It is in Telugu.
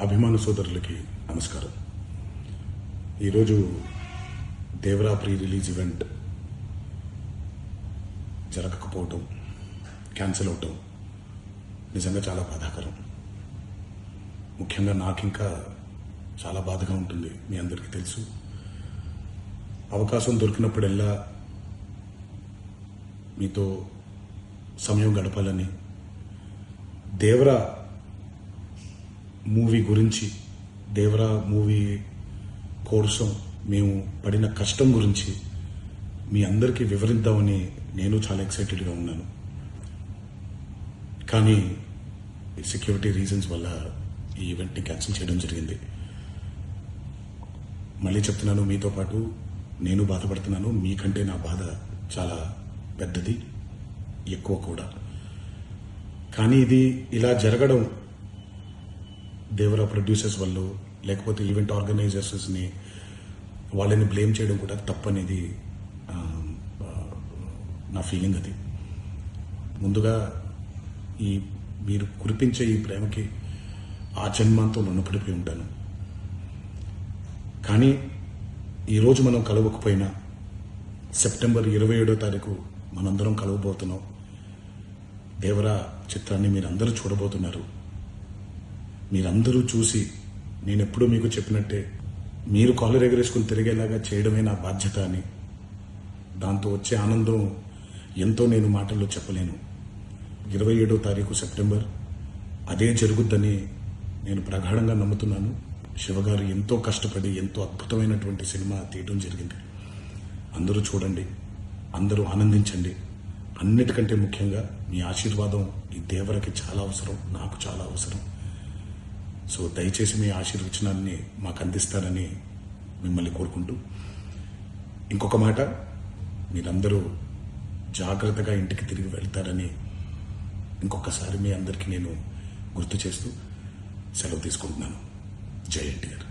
అభిమాన సోదరులకి నమస్కారం. ఈరోజు దేవరా ప్రీ రిలీజ్ ఈవెంట్ జరగకపోవటం, క్యాన్సిల్ అవటం నిజంగా చాలా బాధాకరం. ముఖ్యంగా నాకు ఇంకా చాలా బాధగా ఉంటుంది. మీ అందరికీ తెలుసు, అవకాశం దొరికినప్పుడల్లా మీతో సమయం గడపాలని, దేవరా మూవీ గురించి, దేవరా మూవీ కోసం మేము పడిన కష్టం గురించి మీ అందరికీ వివరిద్దామని నేను చాలా ఎక్సైటెడ్గా ఉన్నాను. కానీ సెక్యూరిటీ రీజన్స్ వల్ల ఈ ఈవెంట్ని క్యాన్సిల్ చేయడం జరిగింది. మళ్ళీ చెప్తున్నాను, మీతో పాటు నేను బాధపడుతున్నాను. మీకంటే నా బాధ చాలా పెద్దది, ఎక్కువ కూడా. కానీ ఇది ఇలా జరగడం దేవరా ప్రొడ్యూసర్స్ వల్ల, లేకపోతే ఈవెంట్ ఆర్గనైజర్స్ని వాళ్ళని బ్లేమ్ చేయడం కూడా తప్పనేది నా ఫీలింగ్. అది ముందుగా మీరు కురిపించే ఈ ప్రేమకి ఆ జన్మంతో రుణపడిపోయి ఉంటాను. కానీ ఈరోజు మనం కలవకపోయినా సెప్టెంబర్ 27వ తారీఖు మనందరం కలవబోతున్నాం. దేవరా చిత్రాన్ని మీరందరూ చూడబోతున్నారు. మీరందరూ చూసి, నేను ఎప్పుడూ మీకు చెప్పినట్టే, మీరు కాలర్ ఎగరేసుకుని తిరిగేలాగా చేయడమే నా బాధ్యత అని, దాంతో వచ్చే ఆనందం ఎంతో నేను మాటల్లో చెప్పలేను. 27వ తారీఖు సెప్టెంబర్ అదే జరుగుద్దని నేను ప్రగాఢంగా నమ్ముతున్నాను. శివగారు ఎంతో కష్టపడి ఎంతో అద్భుతమైనటువంటి సినిమా తీయడం జరిగింది. అందరూ చూడండి, అందరూ ఆనందించండి. అన్నిటికంటే ముఖ్యంగా మీ ఆశీర్వాదం ఈ దేవరకి చాలా అవసరం, నాకు చాలా అవసరం. సో దయచేసి మీ ఆశీర్వచనాన్ని మాకు అందిస్తారని మిమ్మల్ని కోరుకుంటూ, ఇంకొక మాట, మీరందరూ జాగ్రత్తగా ఇంటికి తిరిగి వెళ్తారని ఇంకొకసారి మీ అందరికీ నేను గుర్తు చేస్తూ సెలవు తీసుకుంటున్నాను. జై ఎన్టీఆర్.